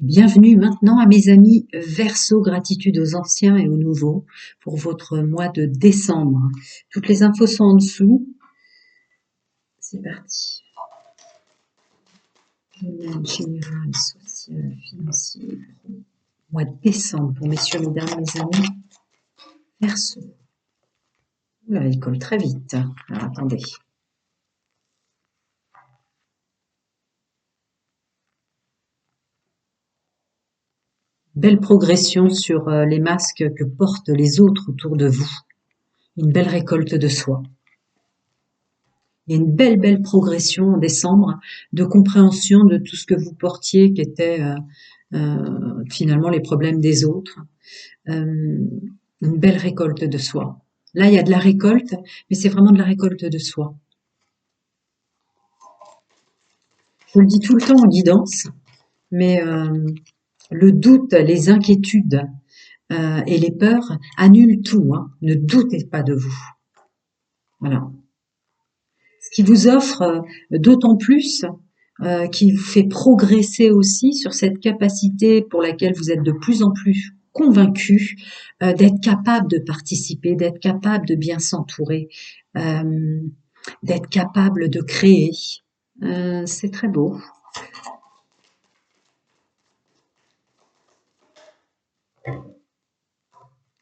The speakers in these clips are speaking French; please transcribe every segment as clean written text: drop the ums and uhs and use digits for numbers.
Bienvenue maintenant à mes amis Verseau, gratitude aux anciens et aux nouveaux pour votre mois de décembre. Toutes les infos sont en dessous. C'est parti. Domaine général, social, financier, pro. Mois de décembre pour messieurs, mesdames, mes amis Verseau. Oula, il colle très vite. Alors, attendez. Belle progression sur les masques que portent les autres autour de vous. Une belle récolte de soi. Il y a une belle progression en décembre de compréhension de tout ce que vous portiez qui était finalement les problèmes des autres. Une belle récolte de soi. Là, il y a de la récolte, mais c'est vraiment de la récolte de soi. Je vous le dis tout le temps en guidance, mais le doute, les inquiétudes et les peurs annulent tout. Hein. Ne doutez pas de vous. Voilà. Ce qui vous offre d'autant plus, qui vous fait progresser aussi sur cette capacité pour laquelle vous êtes de plus en plus convaincu d'être capable de participer, d'être capable de bien s'entourer, d'être capable de créer. C'est très beau.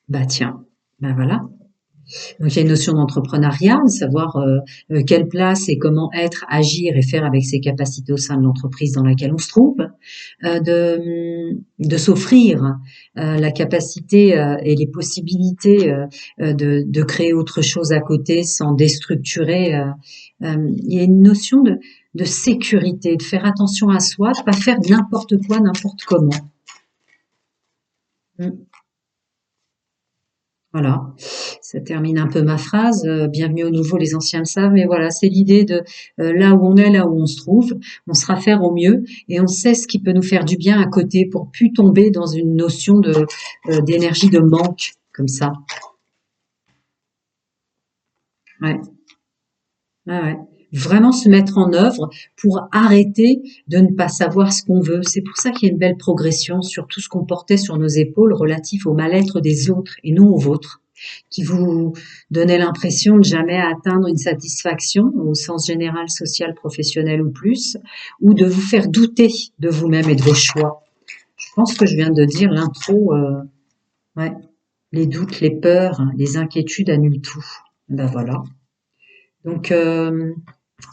Bah tiens, ben voilà. Donc il y a une notion d'entrepreneuriat, de savoir quelle place et comment être, agir et faire avec ses capacités au sein de l'entreprise dans laquelle on se trouve, de s'offrir la capacité et les possibilités de créer autre chose à côté sans déstructurer. Il y a une notion de sécurité, de faire attention à soi, de pas faire n'importe quoi, n'importe comment. Voilà, ça termine un peu ma phrase. Bienvenue au nouveau, les anciens le savent, mais voilà, c'est l'idée de là où on est, là où on se trouve, on sera faire au mieux et on sait ce qui peut nous faire du bien à côté pour plus tomber dans une notion de d'énergie de manque comme ça. Ouais, ouais. Vraiment se mettre en œuvre pour arrêter de ne pas savoir ce qu'on veut. C'est pour ça qu'il y a une belle progression sur tout ce qu'on portait sur nos épaules relatif au mal-être des autres et non au vôtre, qui vous donnait l'impression de jamais atteindre une satisfaction au sens général, social, professionnel ou plus, ou de vous faire douter de vous-même et de vos choix. Je pense que je viens de dire l'intro, ouais, les doutes, les peurs, les inquiétudes annulent tout. Ben voilà. Donc,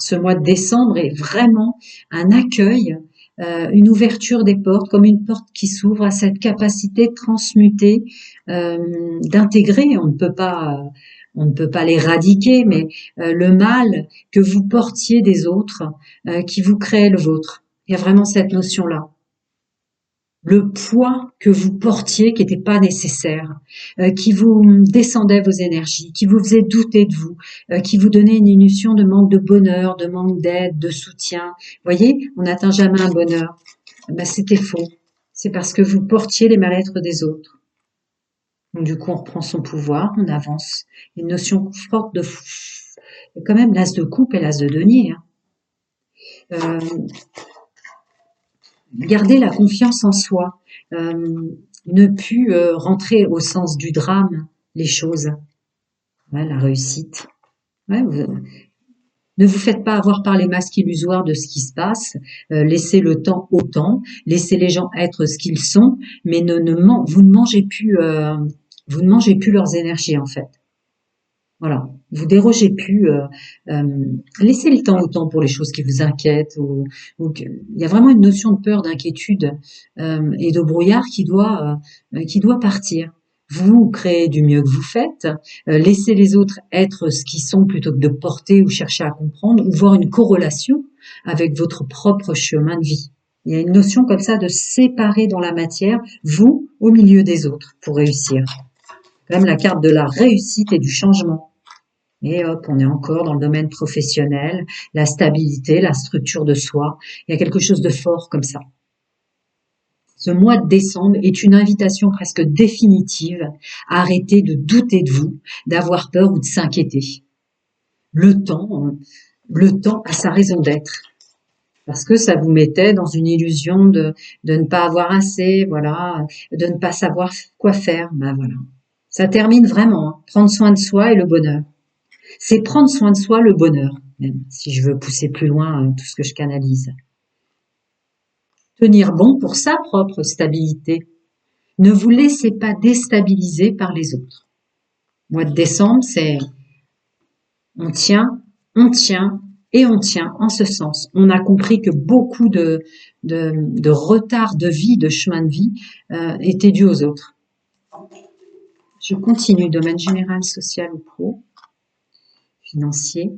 ce mois de décembre est vraiment un accueil, une ouverture des portes, comme une porte qui s'ouvre à cette capacité de transmuter, d'intégrer. On ne peut pas l'éradiquer, mais le mal que vous portiez des autres, qui vous crée le vôtre. Il y a vraiment cette notion-là. Le poids que vous portiez qui n'était pas nécessaire, qui vous descendait vos énergies, qui vous faisait douter de vous, qui vous donnait une illusion de manque de bonheur, de manque d'aide, de soutien. Vous voyez, on n'atteint jamais un bonheur. Ben, c'était faux. C'est parce que vous portiez les mal-être des autres. Donc, du coup, on reprend son pouvoir, on avance. Une notion forte de quand même l'as de coupe et l'as de denier. Hein. Garder la confiance en soi, ne plus rentrer au sens du drame les choses, ouais, la réussite. Ouais, ne vous faites pas avoir par les masques illusoires de ce qui se passe, laissez le temps au temps, laissez les gens être ce qu'ils sont, mais vous ne mangez plus leurs énergies en fait. Voilà, vous dérogez plus, laissez le temps au temps pour les choses qui vous inquiètent. Il y a vraiment une notion de peur, d'inquiétude et de brouillard qui doit partir. Vous créez du mieux que vous faites, laissez les autres être ce qu'ils sont plutôt que de porter ou chercher à comprendre ou voir une corrélation avec votre propre chemin de vie. Il y a une notion comme ça de séparer dans la matière, vous au milieu des autres pour réussir. Quand même la carte de la réussite et du changement. Et hop, on est encore dans le domaine professionnel, la stabilité, la structure de soi. Il y a quelque chose de fort comme ça. Ce mois de décembre est une invitation presque définitive à arrêter de douter de vous, d'avoir peur ou de s'inquiéter. Le temps a sa raison d'être. Parce que ça vous mettait dans une illusion de ne pas avoir assez, voilà, de ne pas savoir quoi faire. Ben voilà. Ça termine vraiment, hein. Prendre soin de soi et le bonheur. C'est prendre soin de soi, le bonheur, même, si je veux pousser plus loin tout ce que je canalise. Tenir bon pour sa propre stabilité. Ne vous laissez pas déstabiliser par les autres. Mois de décembre, c'est on tient, on tient et on tient en ce sens. On a compris que beaucoup de retard de vie, de chemin de vie, était dû aux autres. Je continue, domaine général, social ou pro, financier.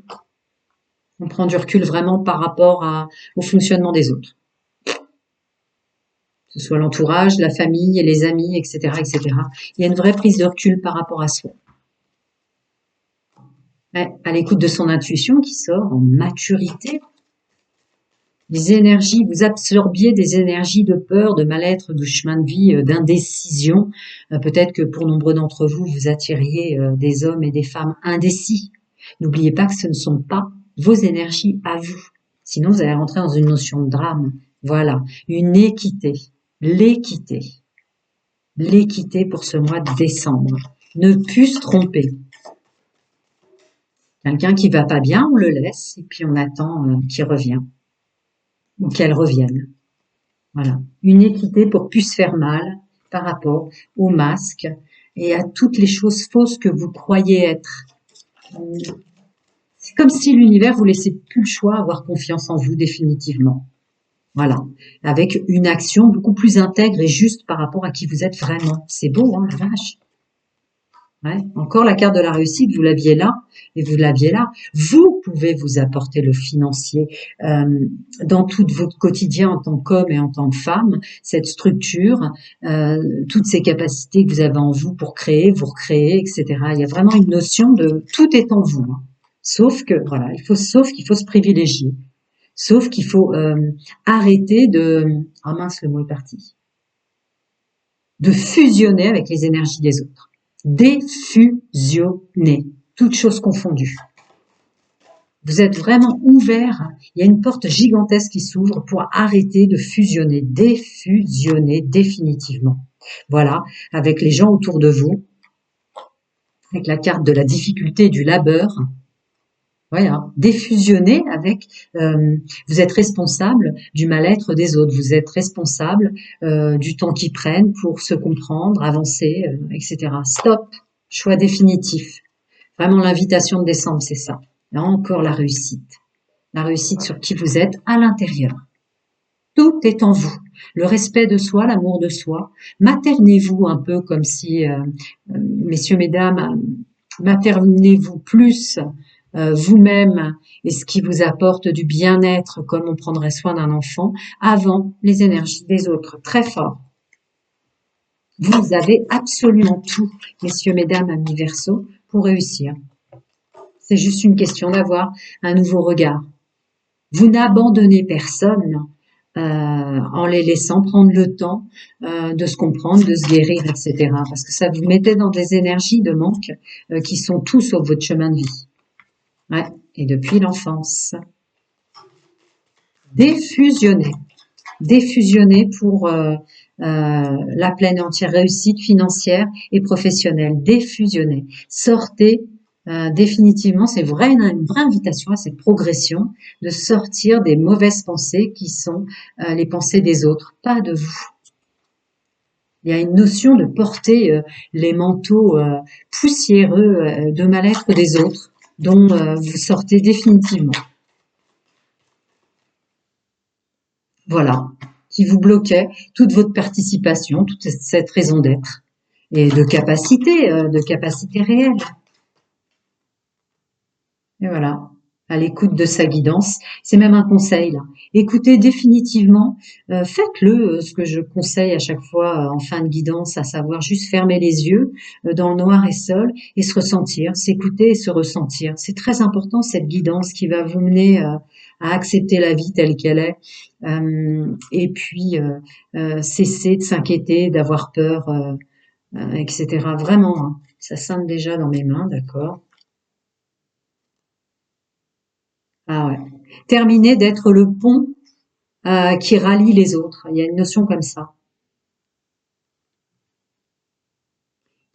On prend du recul vraiment par rapport au fonctionnement des autres. Que ce soit l'entourage, la famille et les amis, etc., etc. Il y a une vraie prise de recul par rapport à soi. Ouais, à l'écoute de son intuition qui sort en maturité. Les énergies, vous absorbiez des énergies de peur, de mal-être, de chemin de vie, d'indécision. Peut-être que pour nombreux d'entre vous, vous attiriez des hommes et des femmes indécis. N'oubliez pas que ce ne sont pas vos énergies à vous. Sinon, vous allez rentrer dans une notion de drame. Voilà, une équité, l'équité. L'équité pour ce mois de décembre. Ne plus se tromper. Quelqu'un qui va pas bien, on le laisse et puis on attend qu'il revienne ou qu'elle revienne. Voilà, une équité pour plus se faire mal par rapport aux masques et à toutes les choses fausses que vous croyez être. C'est comme si l'univers vous laissait plus le choix, avoir confiance en vous définitivement. Voilà, avec une action beaucoup plus intègre et juste par rapport à qui vous êtes vraiment. C'est beau, hein, la vache. Ouais. Encore la carte de la réussite, vous l'aviez là et vous l'aviez là. Vous pouvez vous apporter le financier dans tout votre quotidien en tant qu'homme et en tant que femme, cette structure, toutes ces capacités que vous avez en vous pour créer, vous recréer, etc. Il y a vraiment une notion de tout est en vous, hein. Sauf que voilà, sauf qu'il faut se privilégier, sauf qu'il faut arrêter de ah mince le mot est parti, de fusionner avec les énergies des autres. Défusionner, toutes choses confondues. Vous êtes vraiment ouvert, il y a une porte gigantesque qui s'ouvre pour arrêter de fusionner, défusionner définitivement. Voilà, avec les gens autour de vous, avec la carte de la difficulté et du labeur. Voilà, défusionner avec, vous êtes responsable du mal-être des autres, vous êtes responsable du temps qu'ils prennent pour se comprendre, avancer, etc. Stop, choix définitif. Vraiment l'invitation de décembre, c'est ça. Là encore la réussite sur qui vous êtes à l'intérieur. Tout est en vous. Le respect de soi, l'amour de soi. Maternez-vous un peu comme si, messieurs, mesdames, maternez-vous plus vous-même et ce qui vous apporte du bien-être comme on prendrait soin d'un enfant avant les énergies des autres. Très fort. Vous avez absolument tout, messieurs, mesdames, amis Verseau, pour réussir. C'est juste une question d'avoir un nouveau regard. Vous n'abandonnez personne en les laissant prendre le temps de se comprendre, de se guérir, etc. Parce que ça vous mettait dans des énergies de manque qui sont tout sauf votre chemin de vie. Ouais, et depuis l'enfance. Défusionner. Défusionner pour la pleine et entière réussite financière et professionnelle. Défusionner. Sortez définitivement, c'est vrai, une vraie invitation à cette progression de sortir des mauvaises pensées qui sont les pensées des autres, pas de vous. Il y a une notion de porter les manteaux poussiéreux de mal-être des autres dont vous sortez définitivement. Voilà, qui vous bloquait toute votre participation, toute cette raison d'être et de capacité réelle. Et voilà, à l'écoute de sa guidance. C'est même un conseil là. Écoutez définitivement, faites-le, ce que je conseille à chaque fois en fin de guidance, à savoir juste fermer les yeux dans le noir et seul et se ressentir, s'écouter et se ressentir. C'est très important cette guidance qui va vous mener à accepter la vie telle qu'elle est et puis cesser de s'inquiéter, d'avoir peur, etc. Vraiment, hein, ça sonne déjà dans mes mains, d'accord. Ah ouais. Terminer d'être le pont qui rallie les autres. Il y a une notion comme ça.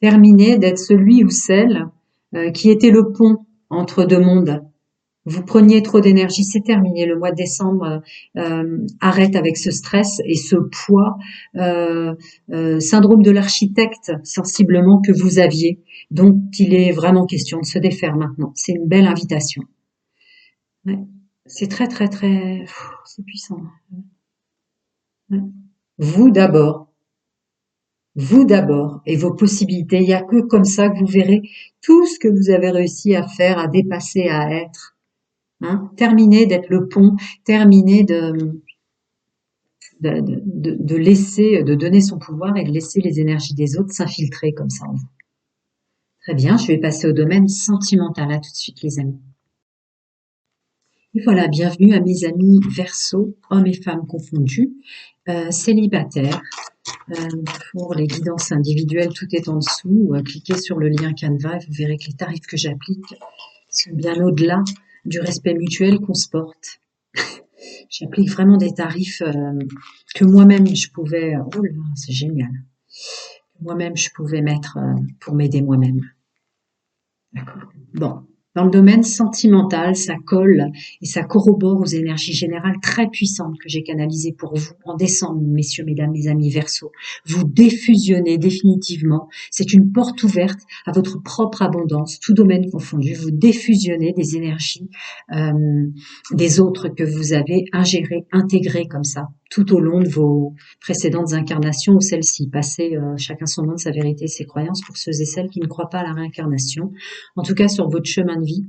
Terminer d'être celui ou celle qui était le pont entre deux mondes. Vous preniez trop d'énergie, c'est terminé. Le mois de décembre arrête avec ce stress et ce poids, syndrome de l'architecte sensiblement que vous aviez. Donc, il est vraiment question de se défaire maintenant. C'est une belle invitation. Ouais. C'est très, très, très... C'est puissant. Ouais. Vous d'abord. Vous d'abord et vos possibilités. Il n'y a que comme ça que vous verrez tout ce que vous avez réussi à faire, à dépasser, à être. Hein. Terminez d'être le pont, terminez de laisser, de donner son pouvoir et de laisser les énergies des autres s'infiltrer comme ça en vous. Très bien, je vais passer au domaine sentimental là tout de suite les amis. Et voilà, bienvenue à mes amis Verseau, hommes et femmes confondus, célibataires. Pour les guidances individuelles, tout est en dessous. Cliquez sur le lien Canva et vous verrez que les tarifs que j'applique sont bien au-delà du respect mutuel qu'on se porte. J'applique vraiment des tarifs que moi-même je pouvais... Oh là, c'est génial. Moi-même je pouvais mettre pour m'aider moi-même. D'accord. Bon. Dans le domaine sentimental, ça colle et ça corrobore aux énergies générales très puissantes que j'ai canalisées pour vous en décembre, messieurs, mesdames, mes amis Verseau. Vous défusionnez définitivement. C'est une porte ouverte à votre propre abondance, tout domaine confondu. Vous défusionnez des énergies des autres que vous avez ingérées, intégrées comme ça, tout au long de vos précédentes incarnations ou celles-ci. Passez chacun son monde, sa vérité, ses croyances pour ceux et celles qui ne croient pas à la réincarnation. En tout cas, sur votre chemin de vie,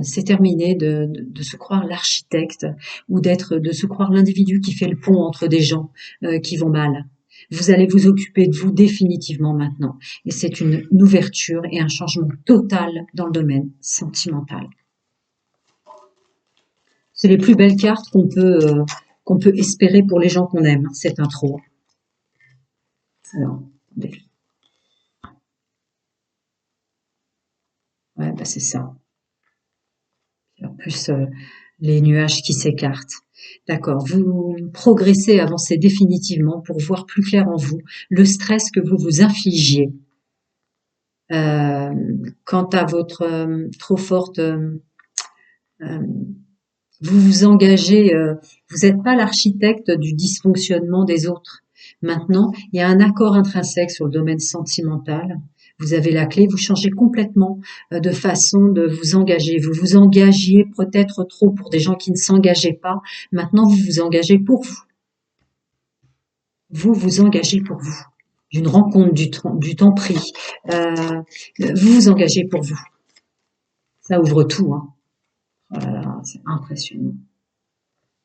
c'est terminé de se croire l'architecte ou de se croire l'individu qui fait le pont entre des gens qui vont mal. Vous allez vous occuper de vous définitivement maintenant. Et c'est une ouverture et un changement total dans le domaine sentimental. C'est les plus belles cartes qu'on peut espérer pour les gens qu'on aime, cette intro. Alors, ouais, bah c'est ça. En plus, les nuages qui s'écartent. D'accord, vous progressez, avancez définitivement pour voir plus clair en vous le stress que vous vous infligiez quant à votre trop forte... vous vous engagez, vous n'êtes pas l'architecte du dysfonctionnement des autres. Maintenant, il y a un accord intrinsèque sur le domaine sentimental. Vous avez la clé, vous changez complètement de façon de vous engager. Vous vous engagiez peut-être trop pour des gens qui ne s'engageaient pas. Maintenant, vous vous engagez pour vous. Vous vous engagez pour vous. D'une rencontre, du temps pris. Vous vous engagez pour vous. Ça ouvre tout. Hein. Oh là là, c'est impressionnant.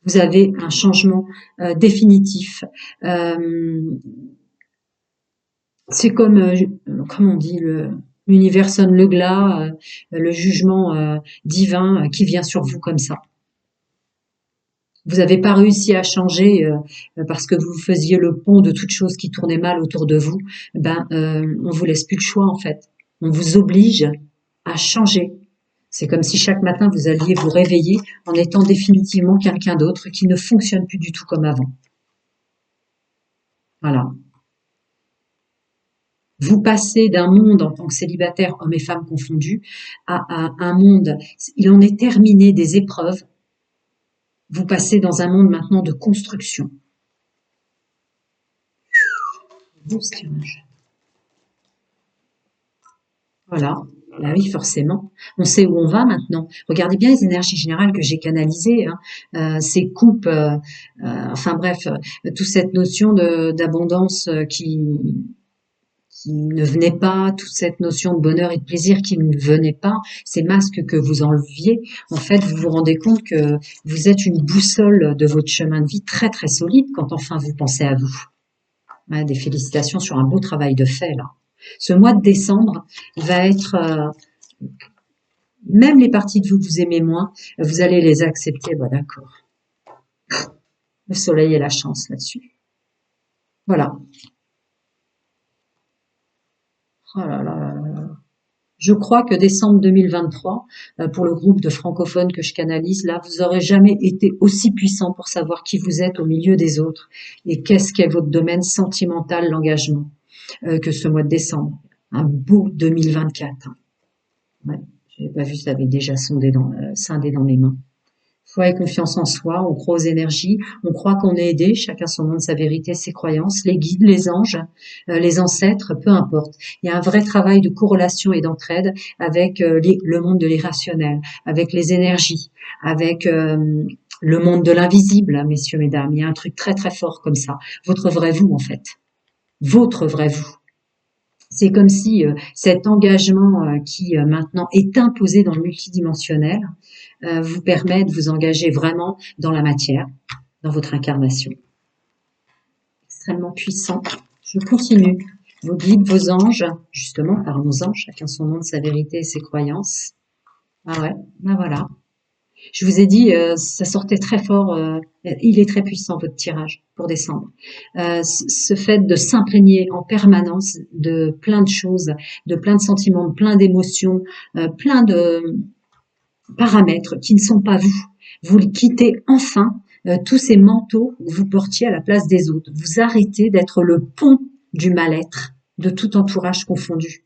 Vous avez un changement définitif. C'est comme on dit, l'univers sonne le glas, le jugement divin qui vient sur vous comme ça. Vous n'avez pas réussi à changer parce que vous faisiez le pont de toutes choses qui tournaient mal autour de vous. On vous laisse plus le choix en fait. On vous oblige à changer. C'est comme si chaque matin vous alliez vous réveiller en étant définitivement quelqu'un d'autre qui ne fonctionne plus du tout comme avant. Voilà. Vous passez d'un monde en tant que célibataire, hommes et femmes confondus, à un monde, il en est terminé des épreuves. Vous passez dans un monde maintenant de construction. Voilà. Bah oui, forcément. On sait où on va maintenant. Regardez bien les énergies générales que j'ai canalisées, hein. Ces coupes, enfin bref, toute cette notion d'abondance qui ne venait pas, toute cette notion de bonheur et de plaisir qui ne venait pas, ces masques que vous enleviez, en fait, vous vous rendez compte que vous êtes une boussole de votre chemin de vie très très solide quand enfin vous pensez à vous. Ouais, des félicitations sur un beau travail de fait là. Ce mois de décembre va être, même les parties de vous que vous aimez moins, vous allez les accepter, bah d'accord. Le soleil et la chance là-dessus. Voilà. Oh là là là là. Je crois que décembre 2023, pour le groupe de francophones que je canalise, là, vous aurez jamais été aussi puissant pour savoir qui vous êtes au milieu des autres et qu'est-ce qu'est votre domaine sentimental, l'engagement, que ce mois de décembre. Un beau 2024. Hein. Ouais, j'avais pas vu, ça avait déjà scindé dans mes mains. Foi et confiance en soi, on croit aux énergies, on croit qu'on est aidé, chacun son monde, sa vérité, ses croyances, les guides, les anges, les ancêtres, peu importe. Il y a un vrai travail de corrélation et d'entraide avec le monde de l'irrationnel, avec les énergies, avec le monde de l'invisible, hein, messieurs, mesdames. Il y a un truc très très fort comme ça. Votre vrai vous, en fait. Votre vrai vous. C'est comme si cet engagement qui maintenant est imposé dans le multidimensionnel vous permet de vous engager vraiment dans la matière, dans votre incarnation. Extrêmement puissant. Je continue. Vos guides, vos anges, justement par nos anges, chacun son nom de sa vérité et ses croyances. Ah ouais, ben voilà. Je vous ai dit, ça sortait très fort. Il est très puissant votre tirage pour décembre. Ce fait de s'imprégner en permanence de plein de choses, de plein de sentiments, de plein d'émotions, plein de paramètres qui ne sont pas vous. Vous quittez enfin tous ces manteaux que vous portiez à la place des autres. Vous arrêtez d'être le pont du mal-être de tout entourage confondu.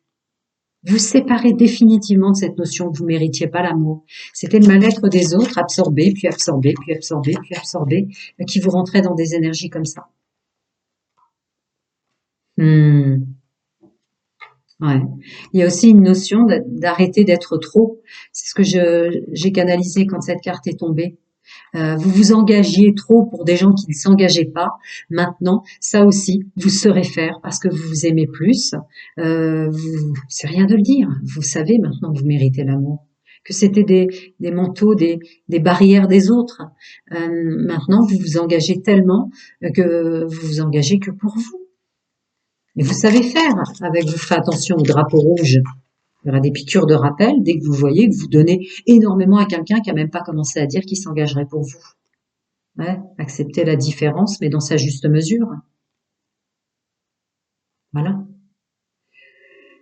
Vous séparez définitivement de cette notion que vous méritiez pas l'amour. C'était le mal-être des autres, absorbé, puis absorbé, puis absorbé, puis absorbé, qui vous rentrait dans des énergies comme ça. Hmm. Ouais. Il y a aussi une notion d'arrêter d'être trop. C'est ce que j'ai canalisé quand cette carte est tombée. Vous vous engagiez trop pour des gens qui ne s'engageaient pas. Maintenant, ça aussi, vous saurez faire parce que vous vous aimez plus. C'est rien de le dire. Vous savez maintenant que vous méritez l'amour. Que c'était des manteaux, des barrières des autres. Maintenant, vous vous engagez tellement que vous vous engagez que pour vous. Et vous savez faire avec, vous faites attention au drapeau rouge. Il y aura des piqûres de rappel dès que vous voyez que vous donnez énormément à quelqu'un qui a même pas commencé à dire qu'il s'engagerait pour vous. Ouais, accepter la différence, mais dans sa juste mesure. Voilà.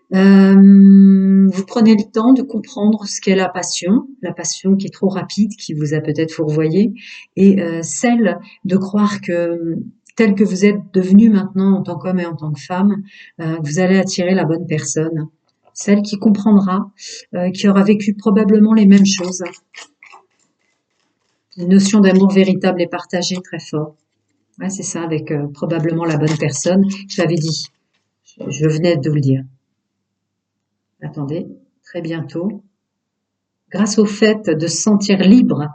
Vous prenez le temps de comprendre ce qu'est la passion qui est trop rapide, qui vous a peut-être fourvoyé, et celle de croire que tel que vous êtes devenu maintenant en tant qu'homme et en tant que femme, vous allez attirer la bonne personne, celle qui comprendra, qui aura vécu probablement les mêmes choses. Une notion d'amour véritable et partagé très fort. Ouais, c'est ça, avec probablement la bonne personne. Je l'avais dit, je venais de vous le dire. Attendez, très bientôt. Grâce au fait de se sentir libre,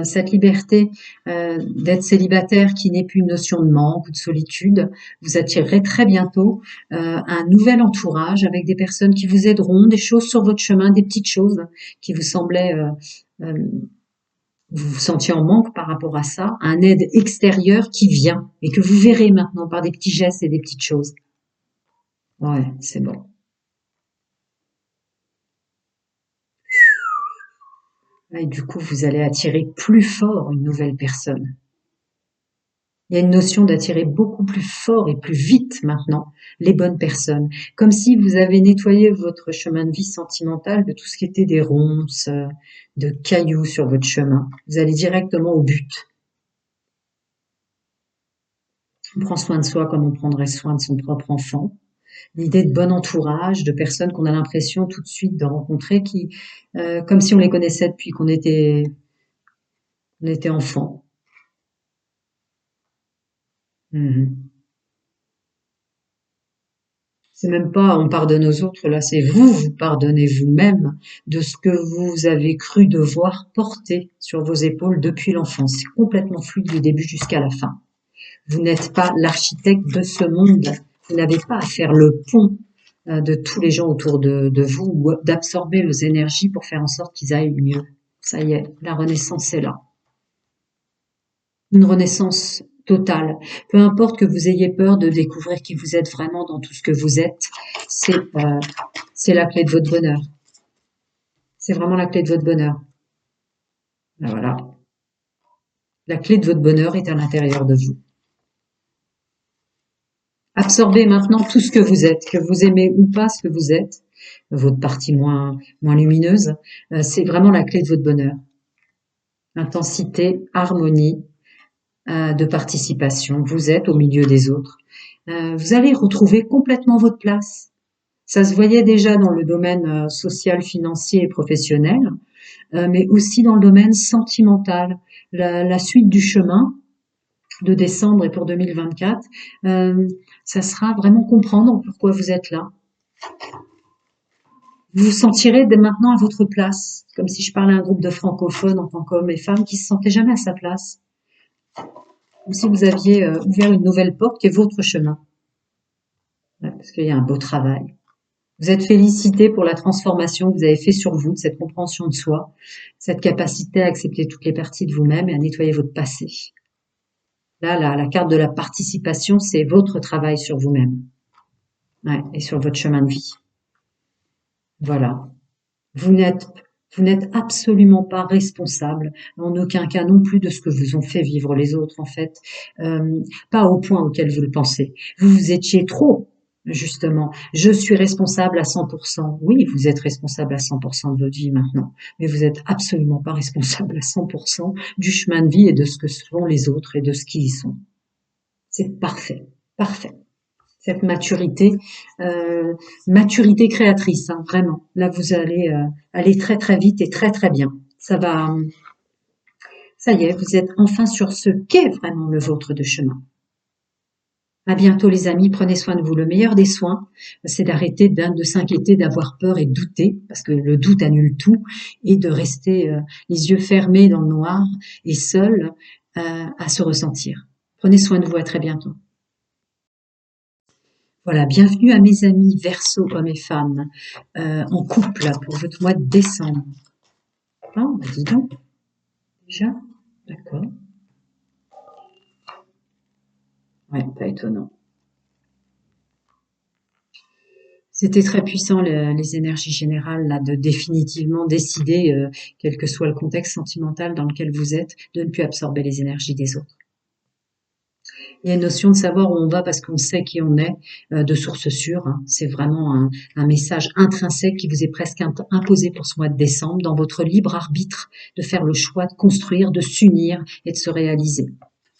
cette liberté d'être célibataire qui n'est plus une notion de manque ou de solitude, vous attirerez très bientôt un nouvel entourage avec des personnes qui vous aideront, des choses sur votre chemin, des petites choses qui vous semblaient, vous vous sentiez en manque par rapport à ça, un aide extérieure qui vient et que vous verrez maintenant par des petits gestes et des petites choses. Ouais, c'est bon. Et du coup, vous allez attirer plus fort une nouvelle personne. Il y a une notion d'attirer beaucoup plus fort et plus vite maintenant les bonnes personnes. Comme si vous avez nettoyé votre chemin de vie sentimental de tout ce qui était des ronces, de cailloux sur votre chemin. Vous allez directement au but. On prend soin de soi comme on prendrait soin de son propre enfant. L'idée de bon entourage, de personnes qu'on a l'impression tout de suite de rencontrer, qui, comme si on les connaissait depuis qu'on était enfant. Mhm. C'est même pas on pardonne aux autres, là c'est vous, vous pardonnez vous-même de ce que vous avez cru devoir porter sur vos épaules depuis l'enfance. C'est complètement fluide du début jusqu'à la fin. Vous n'êtes pas l'architecte de ce monde. Vous n'avez pas à faire le pont de tous les gens autour de vous ou d'absorber leurs énergies pour faire en sorte qu'ils aillent mieux. Ça y est, la renaissance est là. Une renaissance totale. Peu importe que vous ayez peur de découvrir qui vous êtes vraiment dans tout ce que vous êtes, c'est la clé de votre bonheur. C'est vraiment la clé de votre bonheur. Ben voilà. La clé de votre bonheur est à l'intérieur de vous. Absorbez maintenant tout ce que vous êtes, que vous aimez ou pas ce que vous êtes. votre partie moins lumineuse. C'est vraiment la clé de votre bonheur. Intensité, harmonie, de participation. Vous êtes au milieu des autres. Vous allez retrouver complètement votre place. Ça se voyait déjà dans le domaine social, financier et professionnel, mais aussi dans le domaine sentimental. La suite du chemin de décembre et pour 2024, ça sera vraiment comprendre pourquoi vous êtes là. Vous vous sentirez dès maintenant à votre place, comme si je parlais à un groupe de francophones en tant qu'hommes et femmes qui se sentaient jamais à sa place. Ou si vous aviez ouvert une nouvelle porte qui est votre chemin. Ouais, parce qu'il y a un beau travail. Vous êtes félicité pour la transformation que vous avez fait sur vous, de cette compréhension de soi, cette capacité à accepter toutes les parties de vous-même et à nettoyer votre passé. Là, la carte de la participation, c'est votre travail sur vous-même. Ouais, et sur votre chemin de vie. Voilà. Vous n'êtes absolument pas responsable, en aucun cas non plus de ce que vous ont fait vivre les autres, en fait. Pas au point auquel vous le pensez. Vous étiez trop, justement. Je suis responsable à 100%. Oui, vous êtes responsable à 100% de votre vie maintenant, mais vous êtes absolument pas responsable à 100% du chemin de vie et de ce que font les autres et de ce qu'ils y sont. C'est parfait. Parfait. Cette maturité créatrice, hein, vraiment. Là, vous allez aller très très vite et très très bien. Ça y est, vous êtes enfin sur ce qu'est vraiment le vôtre de chemin. À bientôt les amis, prenez soin de vous. Le meilleur des soins, c'est d'arrêter de s'inquiéter, d'avoir peur et de douter, parce que le doute annule tout, et de rester les yeux fermés dans le noir et seul à se ressentir. Prenez soin de vous, à très bientôt. Voilà, bienvenue à mes amis Verseau, hommes et femmes, en couple pour votre mois de décembre. Ah, bah dis donc, déjà, d'accord. Ouais, pas étonnant. C'était très puissant, les énergies générales, là, de définitivement décider, quel que soit le contexte sentimental dans lequel vous êtes, de ne plus absorber les énergies des autres. Il y a une notion de savoir où on va parce qu'on sait qui on est, de source sûre, hein. C'est vraiment un message intrinsèque qui vous est presque imposé pour ce mois de décembre, dans votre libre arbitre de faire le choix de construire, de s'unir et de se réaliser,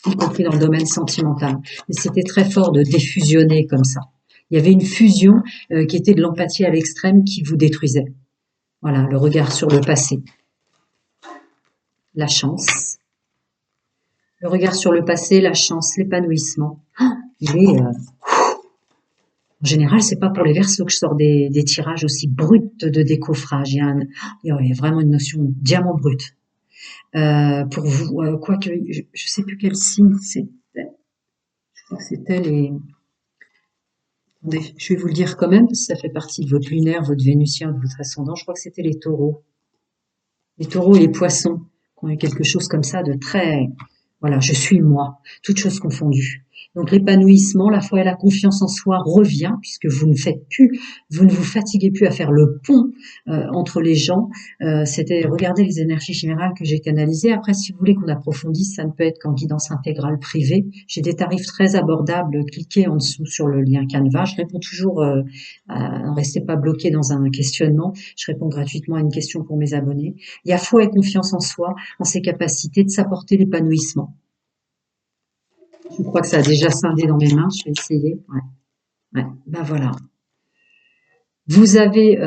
y compris dans le domaine sentimental. Mais c'était très fort de défusionner comme ça. Il y avait une fusion qui était de l'empathie à l'extrême qui vous détruisait. Voilà, le regard sur le passé. La chance. Le regard sur le passé, la chance, l'épanouissement. Il est... En général, c'est pas pour les Verseaux que je sors des tirages aussi bruts de décoffrage. Il y a vraiment une notion de diamant brut. Pour vous, quoique, je sais plus quel signe c'était. Je crois que c'était les... Attendez, je vais vous le dire quand même, parce que ça fait partie de votre lunaire, votre vénusien, de votre ascendant. Je crois que c'était les taureaux. Les taureaux et les poissons, qui ont eu quelque chose comme ça de très... Voilà, je suis moi, toutes choses confondues. Donc l'épanouissement, la foi et la confiance en soi revient, puisque vous ne vous fatiguez plus à faire le pont entre les gens. C'était regarder les énergies générales que j'ai canalisées. Après, si vous voulez qu'on approfondisse, ça ne peut être qu'en guidance intégrale privée. J'ai des tarifs très abordables. Cliquez en dessous sur le lien Canva. Je réponds toujours, ne restez pas bloqué dans un questionnement. Je réponds gratuitement à une question pour mes abonnés. Il y a foi et confiance en soi, en ses capacités de s'apporter l'épanouissement. Je crois que ça a déjà scindé dans mes mains, je vais essayer. Ouais. Ben voilà. Vous avez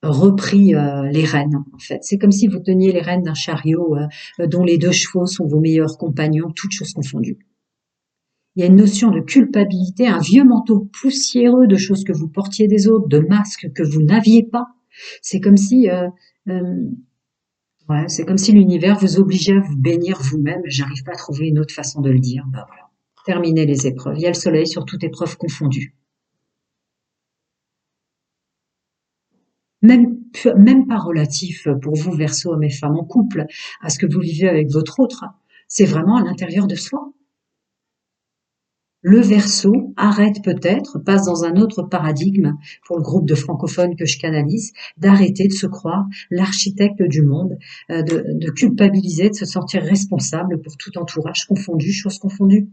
repris les rênes, en fait. C'est comme si vous teniez les rênes d'un chariot dont les 2 chevaux sont vos meilleurs compagnons, toutes choses confondues. Il y a une notion de culpabilité, un vieux manteau poussiéreux de choses que vous portiez des autres, de masques que vous n'aviez pas. C'est comme si... ouais, c'est comme si l'univers vous obligeait à vous bénir vous-même. J'arrive pas à trouver une autre façon de le dire. Ben voilà. Terminez les épreuves. Il y a le soleil sur toute épreuve confondue. Même pas relatif pour vous, Verseau, hommes et femmes en couple, à ce que vous vivez avec votre autre. C'est vraiment à l'intérieur de soi. Le Verseau arrête peut-être, passe dans un autre paradigme pour le groupe de francophones que je canalise, d'arrêter de se croire l'architecte du monde, de culpabiliser, de se sentir responsable pour tout entourage confondu, choses confondues.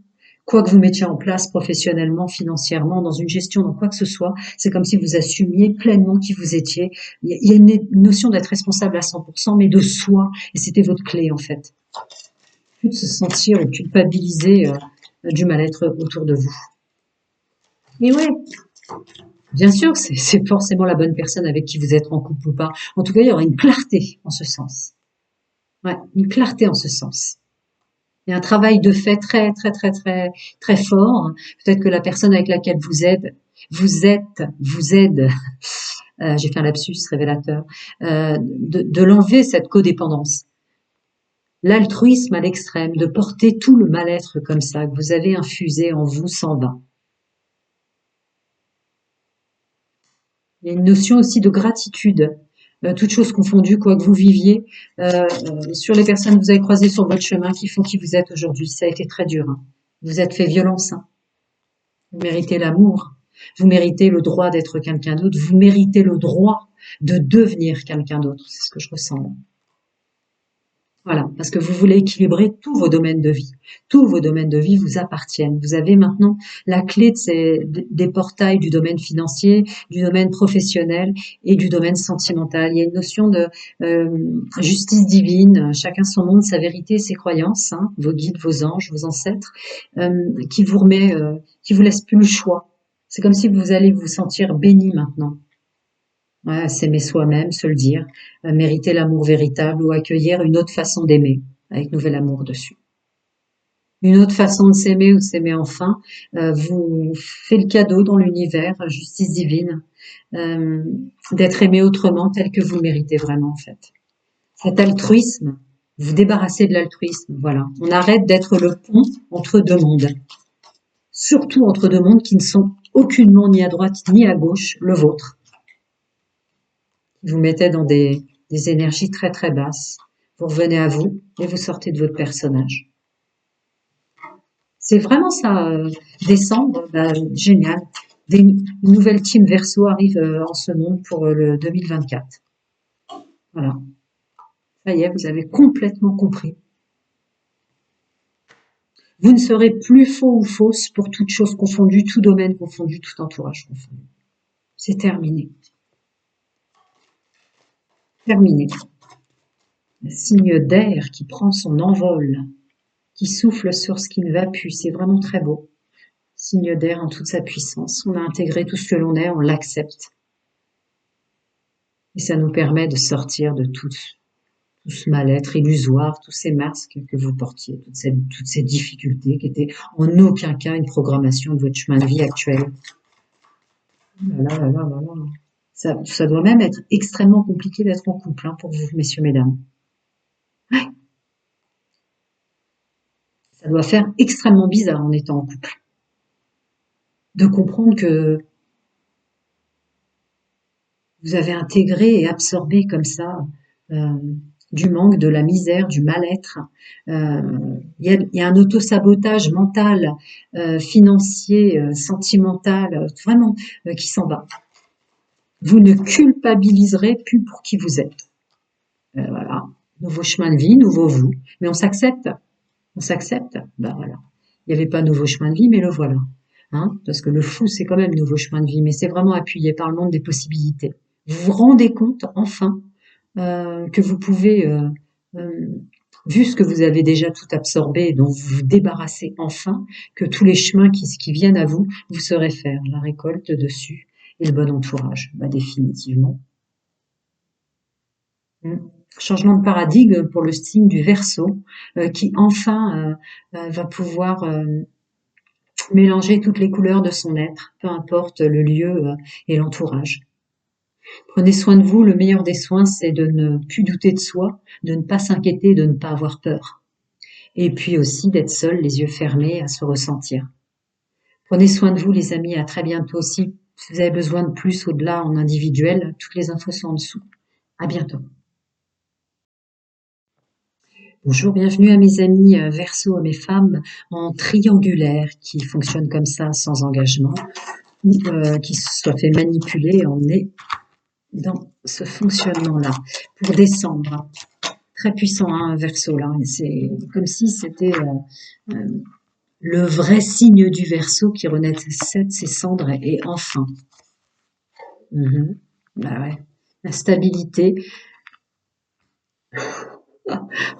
Quoi que vous mettiez en place professionnellement, financièrement, dans une gestion, dans quoi que ce soit, c'est comme si vous assumiez pleinement qui vous étiez. Il y a une notion d'être responsable à 100%, mais de soi, et c'était votre clé en fait. Plus de se sentir culpabilisé du mal-être autour de vous. Et ouais, bien sûr, c'est forcément la bonne personne avec qui vous êtes en couple ou pas. En tout cas, il y aura une clarté en ce sens. Ouais, une clarté en ce sens. Il y a un travail de fait très, très, très, très, très fort. Peut-être que la personne avec laquelle vous aide, j'ai fait un lapsus révélateur, de l'enlever cette codépendance. L'altruisme à l'extrême, de porter tout le mal-être comme ça, que vous avez infusé en vous, s'en va. Il y a une notion aussi de gratitude, toutes choses confondues, quoi que vous viviez, sur les personnes que vous avez croisées sur votre chemin qui font qui vous êtes aujourd'hui. Ça a été très dur. Hein. Vous êtes fait violence. Hein. Vous méritez l'amour. Vous méritez le droit d'être quelqu'un d'autre. Vous méritez le droit de devenir quelqu'un d'autre. C'est ce que je ressens là. Voilà, parce que vous voulez équilibrer tous vos domaines de vie. Tous vos domaines de vie vous appartiennent. Vous avez maintenant la clé des portails du domaine financier, du domaine professionnel et du domaine sentimental. Il y a une notion de justice divine, chacun son monde, sa vérité, ses croyances, hein, vos guides, vos anges, vos ancêtres, qui vous remet, qui vous laisse plus le choix. C'est comme si vous allez vous sentir béni maintenant. Ouais, s'aimer soi-même, se le dire, mériter l'amour véritable ou accueillir une autre façon d'aimer, avec nouvel amour dessus. Une autre façon de s'aimer ou de s'aimer enfin, vous fait le cadeau dans l'univers, justice divine, d'être aimé autrement tel que vous le méritez vraiment en fait. Cet altruisme, vous débarrassez de l'altruisme, voilà. On arrête d'être le pont entre deux mondes. Surtout entre deux mondes qui ne sont aucunement ni à droite ni à gauche, le vôtre. Vous mettez dans des énergies très très basses. Vous revenez à vous et vous sortez de votre personnage. C'est vraiment ça, décembre, génial. Une nouvelle team Verseau arrive en ce monde pour le 2024. Voilà. Ça y est, vous avez complètement compris. Vous ne serez plus faux ou fausse pour toute chose confondue, tout domaine confondu, tout entourage confondu. C'est terminé. Terminé. Un signe d'air qui prend son envol, qui souffle sur ce qui ne va plus. C'est vraiment très beau. Signe d'air en toute sa puissance. On a intégré tout ce que l'on est, on l'accepte. Et ça nous permet de sortir de tout ce mal-être illusoire, tous ces masques que vous portiez, toutes ces difficultés qui étaient en aucun cas une programmation de votre chemin de vie actuel. Là, là, là, là, là. Ça doit même être extrêmement compliqué d'être en couple, hein, pour vous, messieurs, mesdames. Ouais. Ça doit faire extrêmement bizarre en étant en couple. De comprendre que vous avez intégré et absorbé comme ça du manque, de la misère, du mal-être. Il y a un autosabotage mental, financier, sentimental, vraiment qui s'en va. Vous ne culpabiliserez plus pour qui vous êtes. Voilà, nouveau chemin de vie, nouveau vous. Mais on s'accepte. On s'accepte. Ben voilà. Il n'y avait pas nouveau chemin de vie, mais le voilà. Hein, parce que le fou, c'est quand même nouveau chemin de vie, mais c'est vraiment appuyé par le monde des possibilités. Vous vous rendez compte, enfin, que vous pouvez, vu ce que vous avez déjà tout absorbé, dont vous vous débarrassez enfin, que tous les chemins qui viennent à vous, vous saurez faire la récolte dessus et le bon entourage, définitivement. Changement de paradigme pour le signe du Verseau, qui enfin va pouvoir mélanger toutes les couleurs de son être, peu importe le lieu et l'entourage. Prenez soin de vous, le meilleur des soins, c'est de ne plus douter de soi, de ne pas s'inquiéter, de ne pas avoir peur. Et puis aussi d'être seul, les yeux fermés, à se ressentir. Prenez soin de vous, les amis, à très bientôt. Si vous avez besoin de plus au-delà en individuel, toutes les infos sont en dessous. À bientôt. Bonjour, bienvenue à mes amis Verseau, à mes femmes en triangulaire qui fonctionnent comme ça sans engagement ou qui se soient fait manipuler. On est dans ce fonctionnement-là pour décembre. Très puissant, hein, Verseau là. C'est comme si c'était le vrai signe du Verseau qui renaît de ses cendres est enfin. Bah ouais. La stabilité.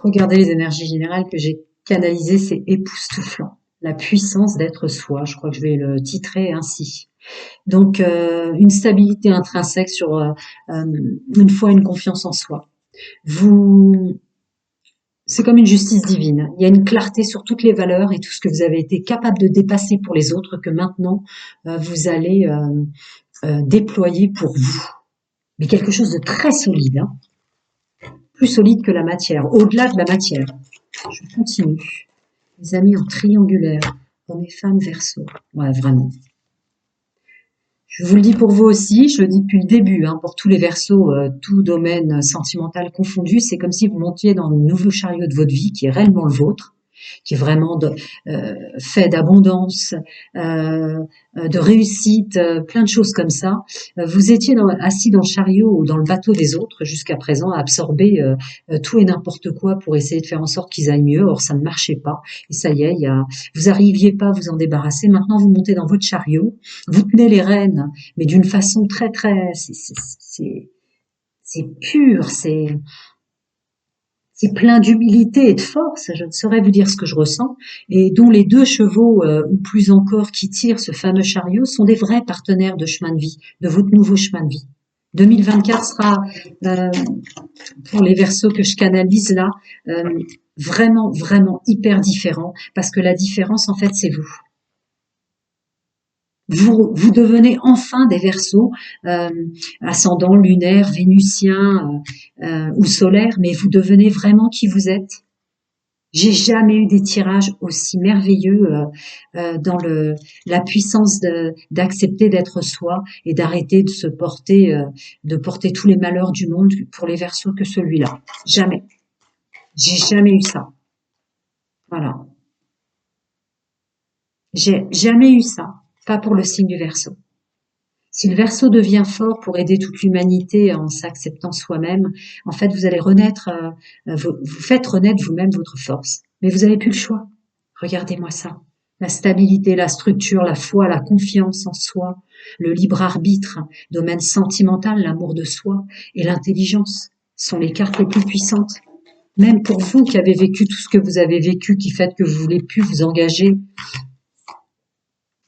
Regardez les énergies générales que j'ai canalisées, c'est époustouflant. La puissance d'être soi, je crois que je vais le titrer ainsi. Donc, une stabilité intrinsèque sur une foi, une confiance en soi. C'est comme une justice divine. Il y a une clarté sur toutes les valeurs et tout ce que vous avez été capable de dépasser pour les autres que maintenant vous allez déployer pour vous. Mais quelque chose de très solide, hein, plus solide que la matière, au-delà de la matière. Je continue. Les amis en triangulaire, hommes et femmes Verseau. Ouais, vraiment. Je vous le dis pour vous aussi, je le dis depuis le début, hein, pour tous les Verseaux, tout domaine sentimental confondu, c'est comme si vous montiez dans le nouveau chariot de votre vie qui est réellement le vôtre, qui est vraiment fait d'abondance, de réussite, plein de choses comme ça. Vous étiez assis dans le chariot ou dans le bateau des autres jusqu'à présent à absorber tout et n'importe quoi pour essayer de faire en sorte qu'ils aillent mieux. Or, ça ne marchait pas. Et ça y est, vous arriviez pas à vous en débarrasser. Maintenant, vous montez dans votre chariot, vous tenez les rênes, mais d'une façon très, très... C'est pur, c'est plein d'humilité et de force, je ne saurais vous dire ce que je ressens, et dont les deux chevaux, ou plus encore, qui tirent ce fameux chariot, sont des vrais partenaires de chemin de vie, de votre nouveau chemin de vie. 2024 sera, pour les Verseaux que je canalise là, vraiment, vraiment hyper différent, parce que la différence, en fait, c'est vous. Vous devenez enfin des Verseaux, ascendant lunaire, vénusien ou solaire, mais vous devenez vraiment qui vous êtes. J'ai jamais eu des tirages aussi merveilleux dans la puissance d'accepter d'être soi et d'arrêter de porter tous les malheurs du monde pour les Verseaux que celui-là. Jamais. J'ai jamais eu ça. Voilà. J'ai jamais eu ça. Pas pour le signe du Verseau. Si le Verseau devient fort pour aider toute l'humanité en s'acceptant soi-même, en fait, vous allez renaître, vous faites renaître vous-même votre force. Mais vous n'avez plus le choix. Regardez-moi ça. La stabilité, la structure, la foi, la confiance en soi, le libre arbitre, domaine sentimental, l'amour de soi et l'intelligence sont les cartes les plus puissantes. Même pour vous qui avez vécu tout ce que vous avez vécu, qui fait que vous voulez plus vous engager.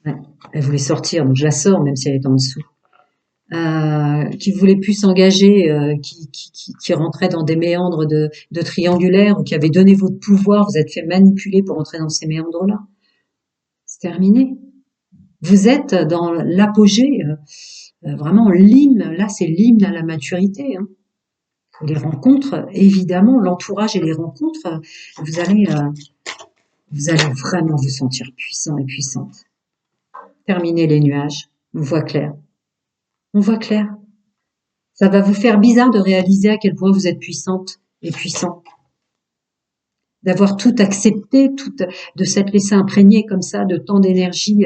Ouais, elle voulait sortir, donc je la sors même si elle est en dessous. Qui voulait plus s'engager, qui rentrait dans des méandres de triangulaire ou qui avait donné votre pouvoir, vous êtes fait manipuler pour entrer dans ces méandres-là. C'est terminé. Vous êtes dans l'apogée, vraiment l'hymne. Là, c'est l'hymne à la maturité. Hein. Les rencontres, évidemment, l'entourage et les rencontres, vous allez vraiment vous sentir puissant et puissante. Terminez les nuages. On voit clair. On voit clair. Ça va vous faire bizarre de réaliser à quel point vous êtes puissante et puissant. D'avoir tout accepté, de s'être laissé imprégner comme ça de tant d'énergie,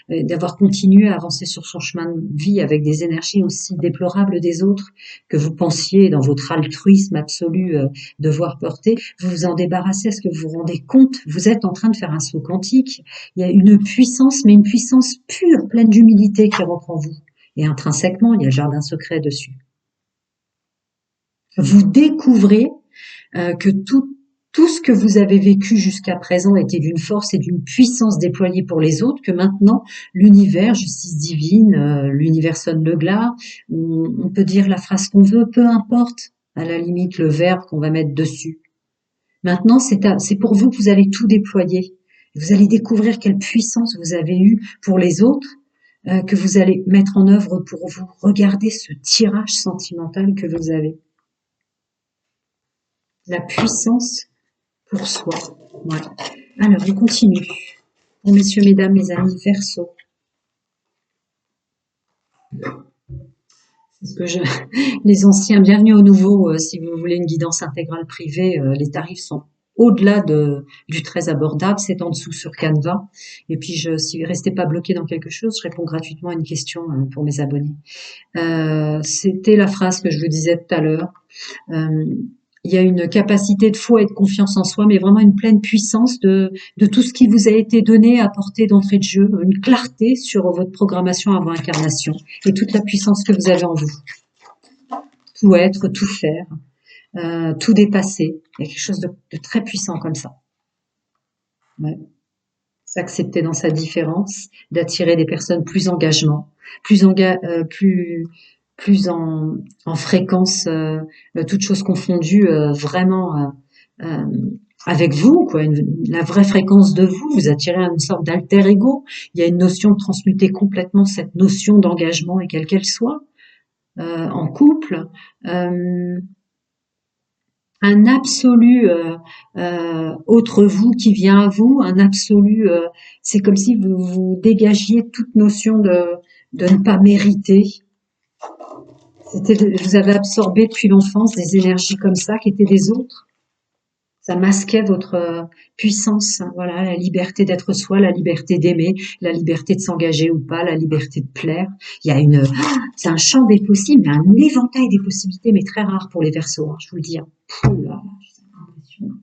d'avoir continué à avancer sur son chemin de vie avec des énergies aussi déplorables des autres que vous pensiez dans votre altruisme absolu devoir porter. Vous vous en débarrassez. Est-ce que vous vous rendez compte? Vous êtes en train de faire un saut quantique. Il y a une puissance, mais une puissance pure, pleine d'humilité qui rentre en vous. Et intrinsèquement, il y a le jardin secret dessus. Vous découvrez que tout ce que vous avez vécu jusqu'à présent était d'une force et d'une puissance déployée pour les autres, que maintenant, l'univers, justice divine, l'univers sonne le glas, on peut dire la phrase qu'on veut, peu importe, à la limite, le verbe qu'on va mettre dessus. Maintenant, c'est pour vous que vous allez tout déployer. Vous allez découvrir quelle puissance vous avez eue pour les autres, que vous allez mettre en œuvre pour vous. Regardez ce tirage sentimental que vous avez. La puissance pour soi. Voilà. Alors, je continue. Bon, messieurs, mesdames, les amis Verseaux. C'est ce que les anciens, bienvenue aux nouveaux. Si vous voulez une guidance intégrale privée, les tarifs sont au-delà du très abordable. C'est en dessous sur Canva. Et puis, si vous ne restez pas bloqué dans quelque chose, je réponds gratuitement à une question pour mes abonnés. C'était la phrase que je vous disais tout à l'heure. Il y a une capacité de foi et de confiance en soi, mais vraiment une pleine puissance de tout ce qui vous a été donné à portée d'entrée de jeu, une clarté sur votre programmation avant incarnation et toute la puissance que vous avez en vous. Tout être, tout faire, tout dépasser. Il y a quelque chose de très puissant comme ça. Ouais. S'accepter dans sa différence, d'attirer des personnes plus engagement, plus en fréquence, toutes choses confondues, vraiment euh, avec vous, quoi, la vraie fréquence de vous. Vous attirez une sorte d'alter ego. Il y a une notion de transmuter complètement cette notion d'engagement et quelle qu'elle soit, en couple. Un absolu autre vous qui vient à vous, un absolu, c'est comme si vous dégagiez toute notion de ne pas mériter. Vous avez absorbé depuis l'enfance des énergies comme ça qui étaient des autres. Ça masquait votre puissance, hein, voilà, la liberté d'être soi, la liberté d'aimer, la liberté de s'engager ou pas, la liberté de plaire. Il y a c'est un champ des possibles, mais un éventail des possibilités, mais très rare pour les Verseaux, hein, je vous le dis. Pouh là, c'est impressionnant.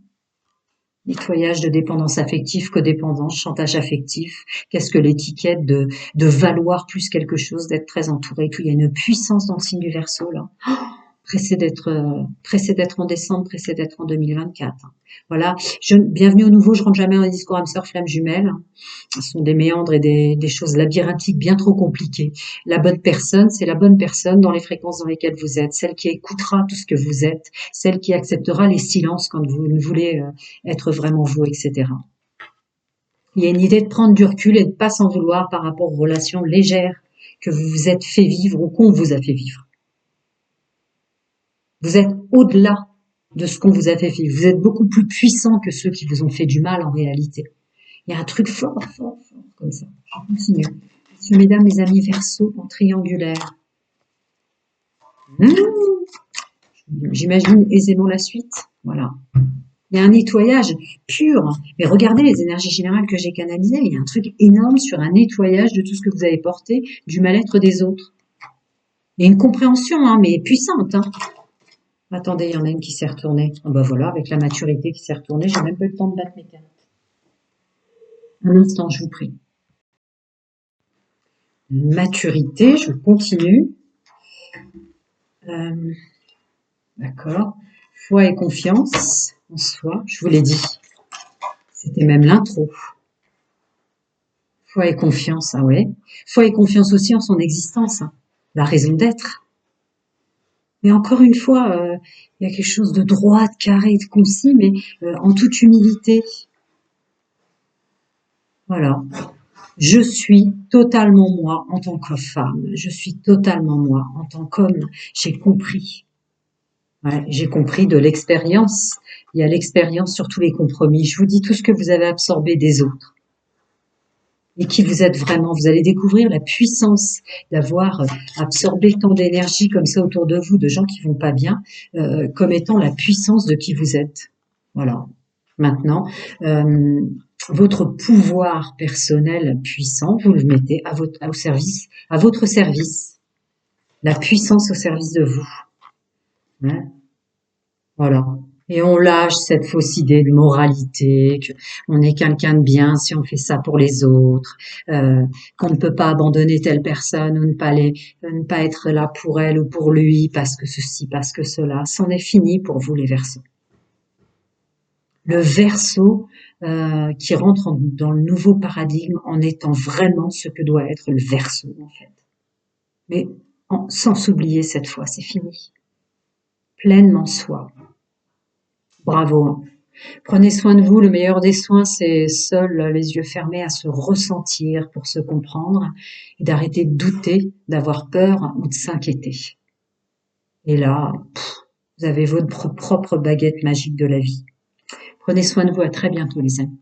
Nettoyage de dépendance affective, codépendance, chantage affectif. Qu'est-ce que l'étiquette de valoir plus quelque chose, d'être très entouré, tout. Il y a une puissance dans le signe du Verseau là. Pressé d'être en décembre, pressé d'être en 2024. Voilà. Bienvenue au nouveau. Je rentre jamais dans les discours âme sœur flamme jumelle. Ce sont des méandres et des choses labyrinthiques bien trop compliquées. La bonne personne, c'est la bonne personne dans les fréquences dans lesquelles vous êtes, celle qui écoutera tout ce que vous êtes, celle qui acceptera les silences quand vous ne voulez être vraiment vous, etc. Il y a une idée de prendre du recul et de pas s'en vouloir par rapport aux relations légères que vous vous êtes fait vivre ou qu'on vous a fait vivre. Vous êtes au-delà de ce qu'on vous a fait vivre. Vous êtes beaucoup plus puissant que ceux qui vous ont fait du mal en réalité. Il y a un truc fort, comme ça. Je continue. Messieurs, mesdames, mes amis Verseaux en triangulaire. J'imagine aisément la suite. Voilà. Il y a un nettoyage pur. Mais regardez les énergies générales que j'ai canalisées. Il y a un truc énorme sur un nettoyage de tout ce que vous avez porté, du mal-être des autres. Il y a une compréhension, hein, mais puissante. Hein. Attendez, il y en a une qui s'est retournée. Oh ben voilà, avec la maturité qui s'est retournée, j'ai même pas eu le temps de battre mes cartes. Un instant, je vous prie. Maturité, je continue. D'accord. Foi et confiance en soi, je vous l'ai dit. C'était même l'intro. Foi et confiance, ah ouais. Foi et confiance aussi en son existence, hein, la raison d'être. Mais encore une fois, il y a quelque chose de droit, de carré, de concis, mais en toute humilité. Voilà. Je suis totalement moi en tant que femme. Je suis totalement moi en tant qu'homme. J'ai compris. Ouais, j'ai compris de l'expérience. Il y a l'expérience sur tous les compromis. Je vous dis tout ce que vous avez absorbé des autres. Et qui vous êtes vraiment. Vous allez découvrir la puissance d'avoir absorbé tant d'énergie comme ça autour de vous, de gens qui vont pas bien, comme étant la puissance de qui vous êtes. Voilà. Maintenant, votre pouvoir personnel puissant, vous le mettez à votre service. La puissance au service de vous. Hein, voilà. Et on lâche cette fausse idée de moralité, qu'on est quelqu'un de bien si on fait ça pour les autres, qu'on ne peut pas abandonner telle personne ou ne pas être là pour elle ou pour lui parce que ceci, parce que cela. C'en est fini pour vous les Verseaux. Le Verseau qui rentre dans le nouveau paradigme en étant vraiment ce que doit être le Verseau en fait. Mais sans s'oublier cette fois, c'est fini. Pleinement soi. Bravo. Prenez soin de vous. Le meilleur des soins, c'est seul les yeux fermés à se ressentir pour se comprendre et d'arrêter de douter, d'avoir peur ou de s'inquiéter. Et là, vous avez votre propre baguette magique de la vie. Prenez soin de vous. À très bientôt, les amis.